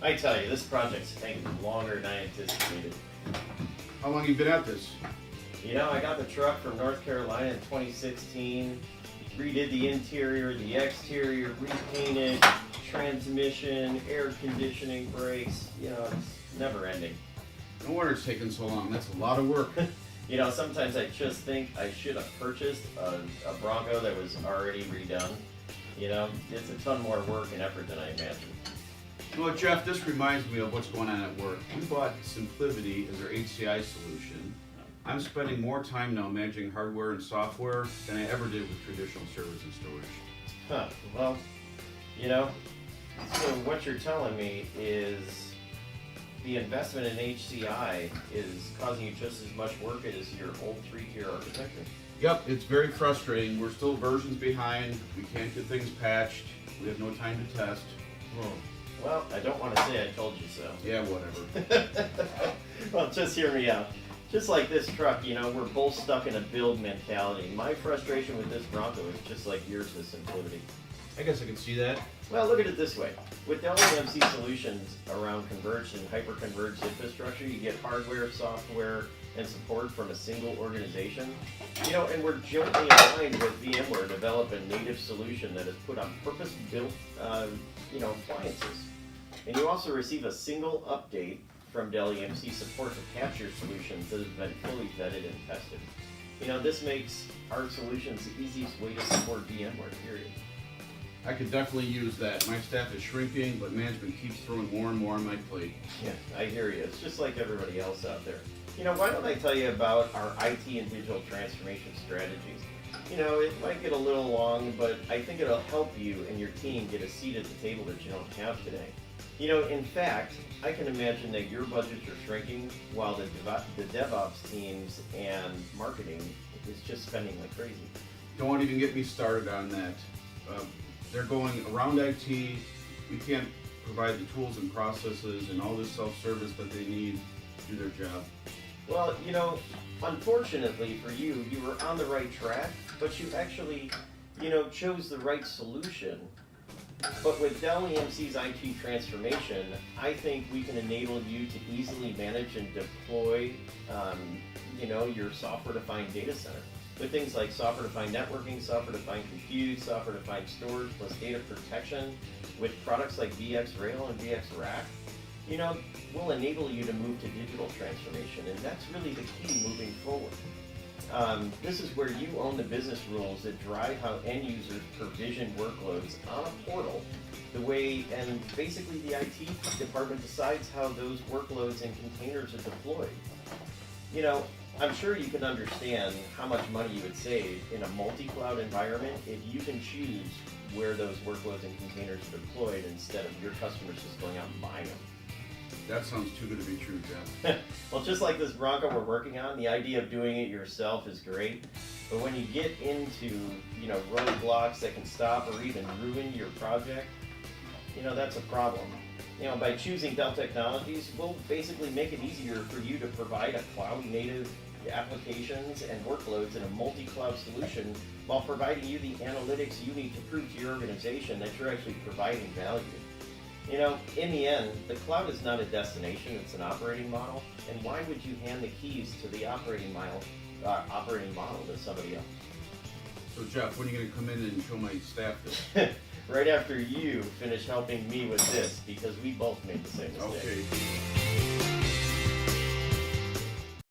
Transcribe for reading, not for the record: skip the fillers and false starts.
I tell you, this project's taking longer than I anticipated. How long have you been at this? You know, I got the truck from North Carolina in 2016, redid the interior, the exterior, repainted, transmission, air conditioning, brakes, you know, it's never ending. No wonder it's taking so long. That's a lot of work. You know, sometimes I just think I should have purchased a Bronco that was already redone. You know, it's a ton more work and effort than I imagined. You know what, Jeff, this reminds me of what's going on at work. We bought Simplivity as our HCI solution. I'm spending more time now managing hardware and software than I ever did with traditional servers and storage. Huh, well, you know, so what you're telling me is the investment in HCI is causing you just as much work as your old 3-tier architecture? Yep, it's very frustrating. We're still versions behind. We can't get things patched. We have no time to test. Well, I don't want to say I told you so. Yeah, whatever. Well, just hear me out. Just like this truck, you know, we're both stuck in a build mentality. My frustration with this Bronco is just like yours with Simplivity. I guess I can see that. Well, look at it this way. With LEMC solutions around converged and hyper-converged infrastructure, you get hardware, software, and support from a single organization. You know, and we're jointly aligned with VMware to develop a native solution that is put on purpose-built, you know, appliances. And you also receive a single update from Dell EMC support to patch your solutions that have been fully vetted and tested. You know, this makes our solutions the easiest way to support VMware, period. I could definitely use that. My staff is shrinking, but management keeps throwing more and more on my plate. Yeah, I hear you. It's just like everybody else out there. You know, why don't I tell you about our IT and digital transformation strategies? You know, it might get a little long, but I think it'll help you and your team get a seat at the table that you don't have today. You know, in fact, I can imagine that your budgets are shrinking while the DevOps teams and marketing is just spending like crazy. Don't even get me started on that. They're going around IT. We can't provide the tools and processes and all this self-service that they need to do their job. Well, you know, unfortunately for you, you were on the right track, but you actually, you know, chose the right solution. But with Dell EMC's IT transformation, I think we can enable you to easily manage and deploy, you know, your software-defined data center. With things like software-defined networking, software-defined compute, software-defined storage, plus data protection, with products like VXRail and VXRack, you know, will enable you to move to digital transformation, and that's really the key moving forward. This is where you own the business rules that drive how end users provision workloads on a portal, the way, and basically the IT department decides how those workloads and containers are deployed. You know, I'm sure you can understand how much money you would save in a multi-cloud environment if you can choose where those workloads and containers are deployed instead of your customers just going out and buying them. That sounds too good to be true, Jeff. Well, just like this Bronco we're working on, the idea of doing it yourself is great, but when you get into, you know, roadblocks that can stop or even ruin your project, you know, that's a problem. You know, by choosing Dell Technologies, we'll basically make it easier for you to provide a cloud-native applications and workloads in a multi-cloud solution while providing you the analytics you need to prove to your organization that you're actually providing value. You know, in the end, the cloud is not a destination, it's an operating model, and why would you hand the keys to the operating model to somebody else? So Jeff, when are you going to come in and show my staff this? Right after you finish helping me with this, because we both made the same mistake. Okay.